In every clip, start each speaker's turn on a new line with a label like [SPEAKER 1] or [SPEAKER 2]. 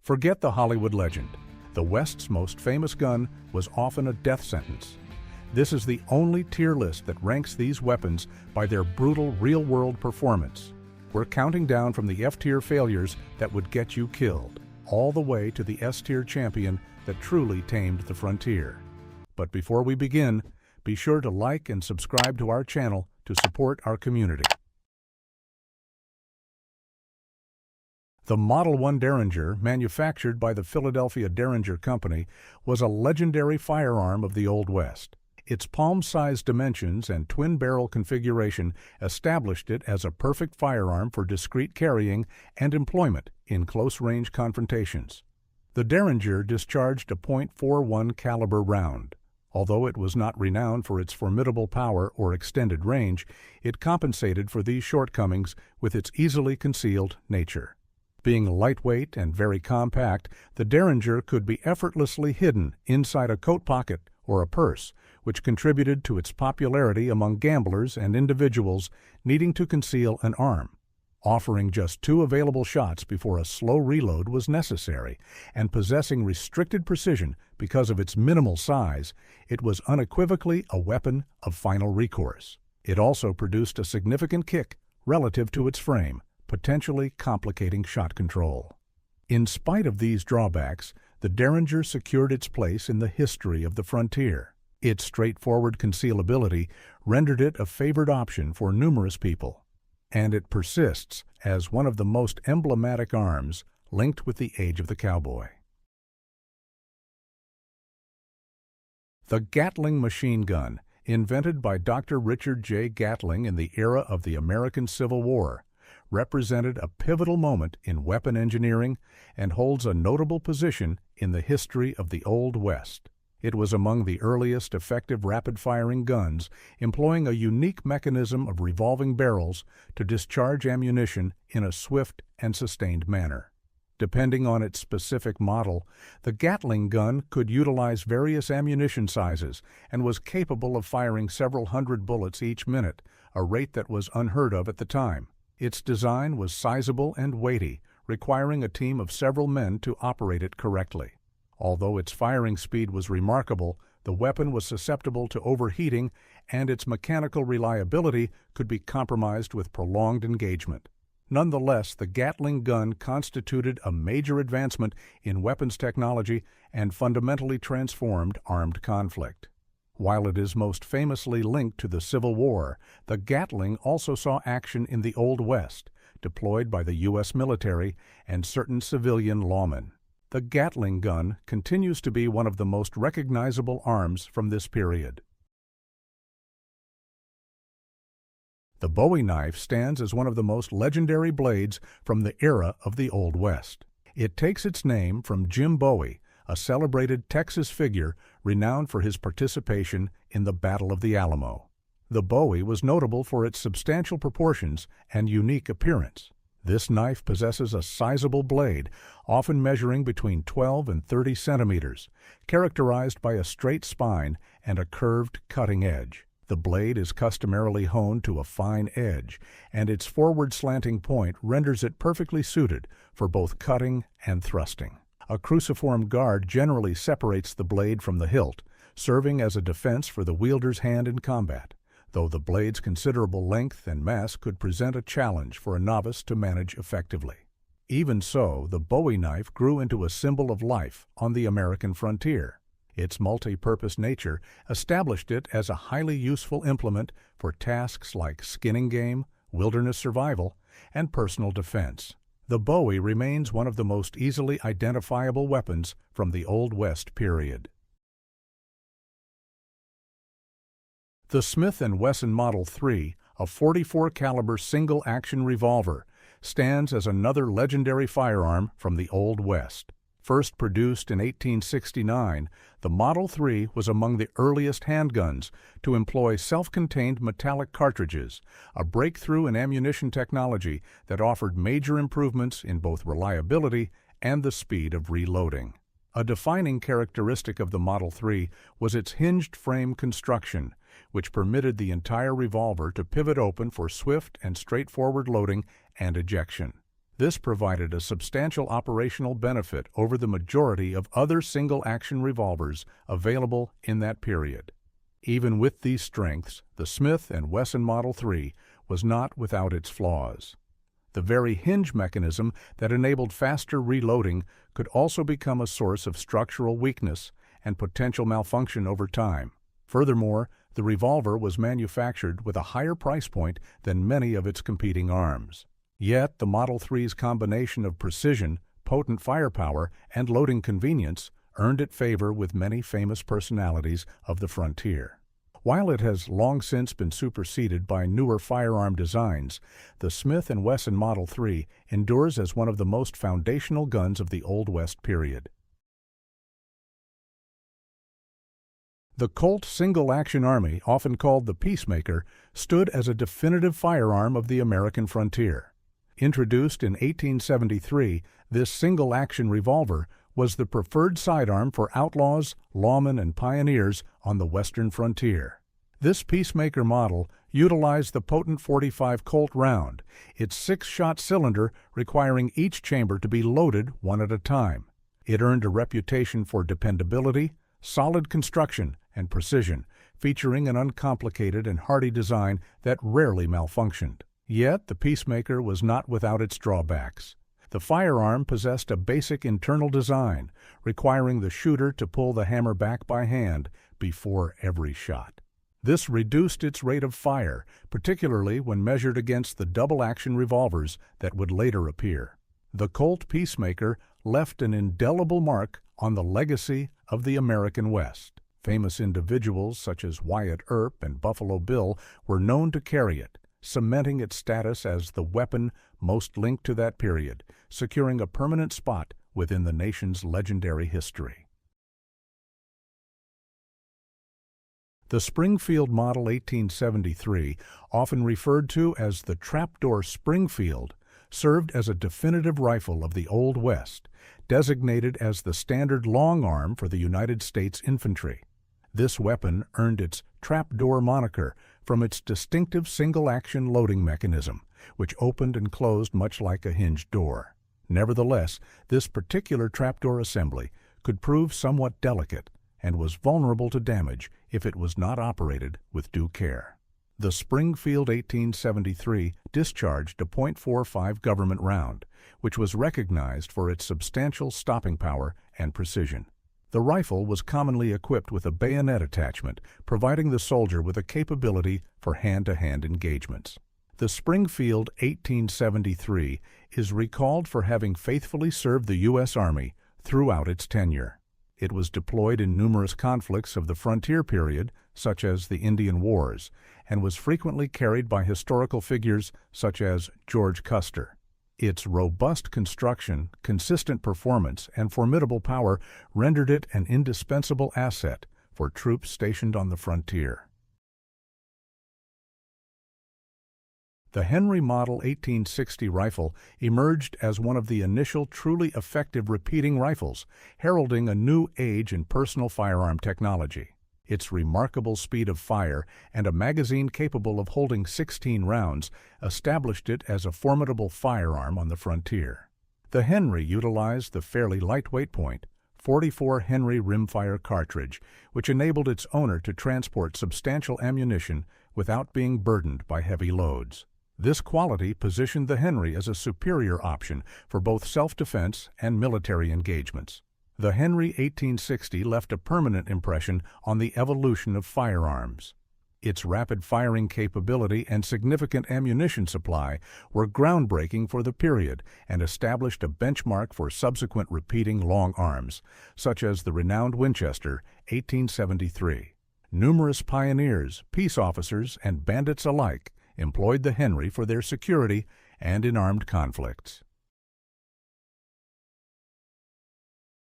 [SPEAKER 1] Forget the Hollywood legend. The West's most famous gun was often a death sentence. This is the only tier list that ranks these weapons by their brutal real-world performance. We're counting down from the F-tier failures that would get you killed, all the way to the S-tier champion that truly tamed the frontier. But before we begin, be sure to like and subscribe to our channel to support our community. The Model 1 Derringer, manufactured by the Philadelphia Derringer Company, was a legendary firearm of the Old West. Its palm-sized dimensions and twin-barrel configuration established it as a perfect firearm for discreet carrying and employment in close-range confrontations. The Derringer discharged a .41 caliber round. Although it was not renowned for its formidable power or extended range, it compensated for these shortcomings with its easily concealed nature. Being lightweight and very compact, the Derringer could be effortlessly hidden inside a coat pocket or a purse, which contributed to its popularity among gamblers and individuals needing to conceal an arm. Offering just 2 available shots before a slow reload was necessary, and possessing restricted precision because of its minimal size, it was unequivocally a weapon of final recourse. It also produced a significant kick relative to its frame, potentially complicating shot control. In spite of these drawbacks, the Derringer secured its place in the history of the frontier. Its straightforward concealability rendered it a favored option for numerous people, and it persists as one of the most emblematic arms linked with the age of the cowboy. The Gatling machine gun, invented by Dr. Richard J. Gatling in the era of the American Civil War, represented a pivotal moment in weapon engineering and holds a notable position in the history of the Old West. It was among the earliest effective rapid-firing guns, employing a unique mechanism of revolving barrels to discharge ammunition in a swift and sustained manner. Depending on its specific model, the Gatling gun could utilize various ammunition sizes and was capable of firing several hundred bullets each minute, a rate that was unheard of at the time. Its design was sizable and weighty, requiring a team of several men to operate it correctly. Although its firing speed was remarkable, the weapon was susceptible to overheating, and its mechanical reliability could be compromised with prolonged engagement. Nonetheless, the Gatling gun constituted a major advancement in weapons technology and fundamentally transformed armed conflict. While it is most famously linked to the Civil War, the Gatling also saw action in the Old West, deployed by the U.S. military and certain civilian lawmen. The Gatling gun continues to be one of the most recognizable arms from this period. The Bowie knife stands as one of the most legendary blades from the era of the Old West. It takes its name from Jim Bowie, a celebrated Texas figure renowned for his participation in the Battle of the Alamo. The Bowie was notable for its substantial proportions and unique appearance. This knife possesses a sizable blade, often measuring between 12 and 30 centimeters, characterized by a straight spine and a curved cutting edge. The blade is customarily honed to a fine edge, and its forward slanting point renders it perfectly suited for both cutting and thrusting. A cruciform guard generally separates the blade from the hilt, serving as a defense for the wielder's hand in combat, though the blade's considerable length and mass could present a challenge for a novice to manage effectively. Even so, the Bowie knife grew into a symbol of life on the American frontier. Its multi-purpose nature established it as a highly useful implement for tasks like skinning game, wilderness survival, and personal defense. The Bowie remains one of the most easily identifiable weapons from the Old West period. The Smith & Wesson Model 3, a .44 caliber single-action revolver, stands as another legendary firearm from the Old West. First produced in 1869, the Model 3 was among the earliest handguns to employ self-contained metallic cartridges, a breakthrough in ammunition technology that offered major improvements in both reliability and the speed of reloading. A defining characteristic of the Model 3 was its hinged frame construction, which permitted the entire revolver to pivot open for swift and straightforward loading and ejection. This provided a substantial operational benefit over the majority of other single-action revolvers available in that period. Even with these strengths, the Smith & Wesson Model 3 was not without its flaws. The very hinge mechanism that enabled faster reloading could also become a source of structural weakness and potential malfunction over time. Furthermore, the revolver was manufactured with a higher price point than many of its competing arms. Yet, the Model 3's combination of precision, potent firepower, and loading convenience earned it favor with many famous personalities of the frontier. While it has long since been superseded by newer firearm designs, the Smith & Wesson Model 3 endures as one of the most foundational guns of the Old West period. The Colt single-action army, often called the Peacemaker, stood as a definitive firearm of the American frontier. Introduced in 1873, this single-action revolver was the preferred sidearm for outlaws, lawmen, and pioneers on the western frontier. This Peacemaker model utilized the potent .45 Colt round, its 6-shot cylinder requiring each chamber to be loaded one at a time. It earned a reputation for dependability, solid construction, and precision, featuring an uncomplicated and hardy design that rarely malfunctioned. Yet, the Peacemaker was not without its drawbacks. The firearm possessed a basic internal design, requiring the shooter to pull the hammer back by hand before every shot. This reduced its rate of fire, particularly when measured against the double-action revolvers that would later appear. The Colt Peacemaker left an indelible mark on the legacy of the American West. Famous individuals such as Wyatt Earp and Buffalo Bill were known to carry it, cementing its status as the weapon most linked to that period, securing a permanent spot within the nation's legendary history. The Springfield Model 1873, often referred to as the Trapdoor Springfield, served as a definitive rifle of the Old West, designated as the standard long arm for the United States infantry. This weapon earned its trapdoor moniker from its distinctive single-action loading mechanism, which opened and closed much like a hinged door. Nevertheless, this particular trapdoor assembly could prove somewhat delicate and was vulnerable to damage if it was not operated with due care. The Springfield 1873 discharged a .45 government round, which was recognized for its substantial stopping power and precision. The rifle was commonly equipped with a bayonet attachment, providing the soldier with a capability for hand-to-hand engagements. The Springfield 1873 is recalled for having faithfully served the U.S. Army throughout its tenure. It was deployed in numerous conflicts of the frontier period, such as the Indian Wars, and was frequently carried by historical figures such as George Custer. Its robust construction, consistent performance, and formidable power rendered it an indispensable asset for troops stationed on the frontier. The Henry Model 1860 rifle emerged as one of the initial truly effective repeating rifles, heralding a new age in personal firearm technology. Its remarkable speed of fire and a magazine capable of holding 16 rounds established it as a formidable firearm on the frontier. The Henry utilized the fairly lightweight .44 Henry rimfire cartridge, which enabled its owner to transport substantial ammunition without being burdened by heavy loads. This quality positioned the Henry as a superior option for both self-defense and military engagements. The Henry 1860 left a permanent impression on the evolution of firearms. Its rapid firing capability and significant ammunition supply were groundbreaking for the period and established a benchmark for subsequent repeating long arms, such as the renowned Winchester 1873. Numerous pioneers, peace officers, and bandits alike employed the Henry for their security and in armed conflicts.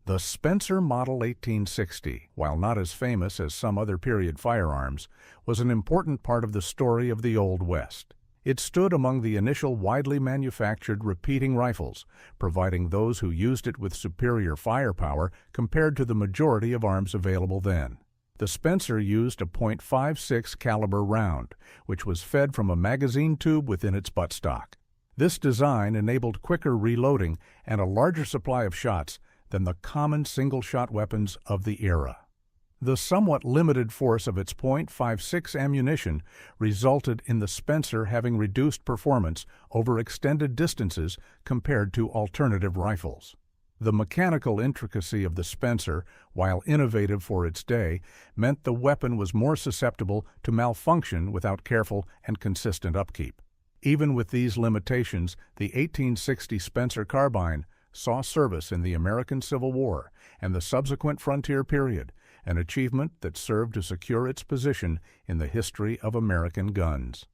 [SPEAKER 1] The Spencer Model 1860, while not as famous as some other period firearms, was an important part of the story of the Old West. It stood among the initial widely manufactured repeating rifles, providing those who used it with superior firepower compared to the majority of arms available then. The Spencer used a .56 caliber round, which was fed from a magazine tube within its buttstock. This design enabled quicker reloading and a larger supply of shots than the common single-shot weapons of the era. The somewhat limited force of its .56 ammunition resulted in the Spencer having reduced performance over extended distances compared to alternative rifles. The mechanical intricacy of the Spencer, while innovative for its day, meant the weapon was more susceptible to malfunction without careful and consistent upkeep. Even with these limitations, the 1860 Spencer carbine saw service in the American Civil War and the subsequent frontier period, an achievement that served to secure its position in the history of American guns.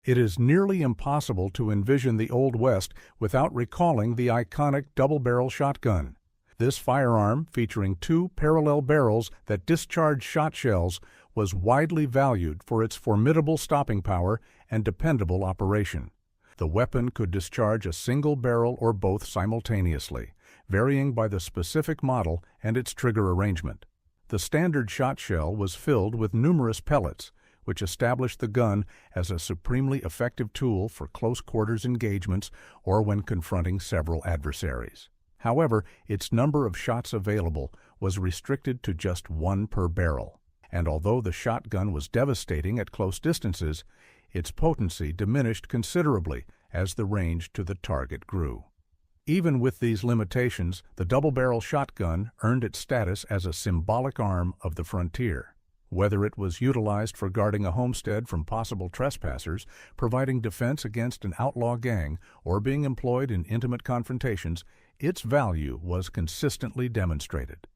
[SPEAKER 1] It is nearly impossible to envision the Old West without recalling the iconic double-barrel shotgun. This firearm, featuring two parallel barrels that discharged shot shells, was widely valued for its formidable stopping power and dependable operation. The weapon could discharge a single barrel or both simultaneously, varying by the specific model and its trigger arrangement. The standard shot shell was filled with numerous pellets, which established the gun as a supremely effective tool for close-quarters engagements or when confronting several adversaries. However, its number of shots available was restricted to just one per barrel, and although the shotgun was devastating at close distances, its potency diminished considerably as the range to the target grew. Even with these limitations, the double-barrel shotgun earned its status as a symbolic arm of the frontier. Whether it was utilized for guarding a homestead from possible trespassers, providing defense against an outlaw gang, or being employed in intimate confrontations, its value was consistently demonstrated.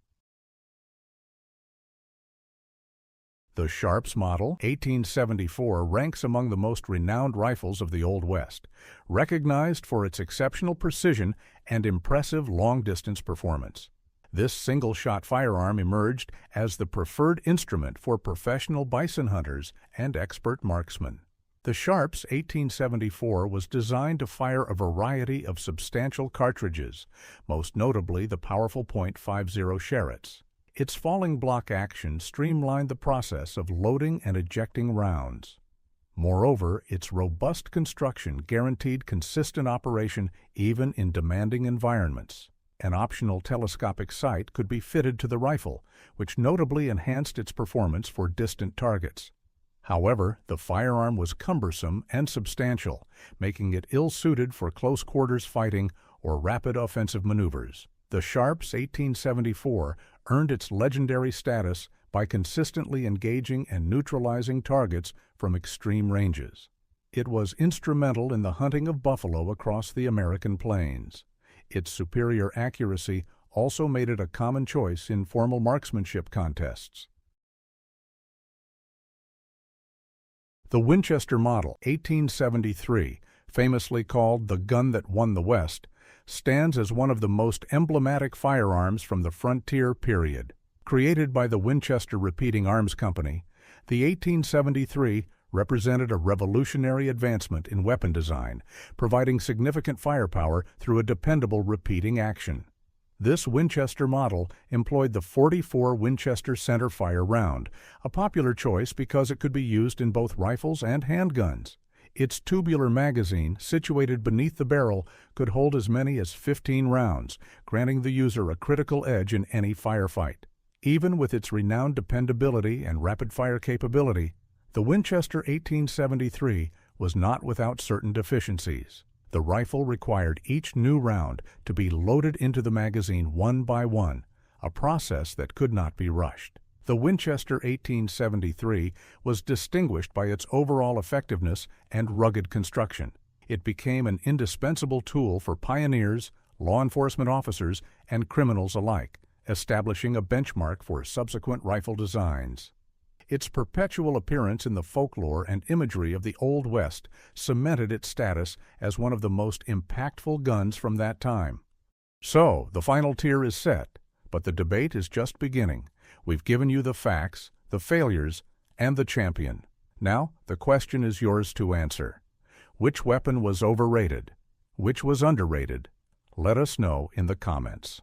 [SPEAKER 1] The Sharps model 1874 ranks among the most renowned rifles of the Old West, recognized for its exceptional precision and impressive long-distance performance. This single-shot firearm emerged as the preferred instrument for professional bison hunters and expert marksmen. The Sharps 1874 was designed to fire a variety of substantial cartridges, most notably the powerful .50 Sherritts. Its falling block action streamlined the process of loading and ejecting rounds. Moreover, its robust construction guaranteed consistent operation even in demanding environments. An optional telescopic sight could be fitted to the rifle, which notably enhanced its performance for distant targets. However, the firearm was cumbersome and substantial, making it ill-suited for close-quarters fighting or rapid offensive maneuvers. The Sharps 1874 earned its legendary status by consistently engaging and neutralizing targets from extreme ranges. It was instrumental in the hunting of buffalo across the American plains. Its superior accuracy also made it a common choice in formal marksmanship contests. The Winchester Model 1873, famously called the gun that won the West, stands as one of the most emblematic firearms from the frontier period. Created by the Winchester Repeating Arms Company, the 1873 represented a revolutionary advancement in weapon design, providing significant firepower through a dependable repeating action. This Winchester model employed the .44 Winchester centerfire round, a popular choice because it could be used in both rifles and handguns. Its tubular magazine, situated beneath the barrel, could hold as many as 15 rounds, granting the user a critical edge in any firefight. Even with its renowned dependability and rapid-fire capability, the Winchester 1873 was not without certain deficiencies. The rifle required each new round to be loaded into the magazine one by one, a process that could not be rushed. The Winchester 1873 was distinguished by its overall effectiveness and rugged construction. It became an indispensable tool for pioneers, law enforcement officers, and criminals alike, establishing a benchmark for subsequent rifle designs. Its perpetual appearance in the folklore and imagery of the Old West cemented its status as one of the most impactful guns from that time. So, the final tier is set, but the debate is just beginning. We've given you the facts, the failures, and the champion. Now, the question is yours to answer. Which weapon was overrated? Which was underrated? Let us know in the comments.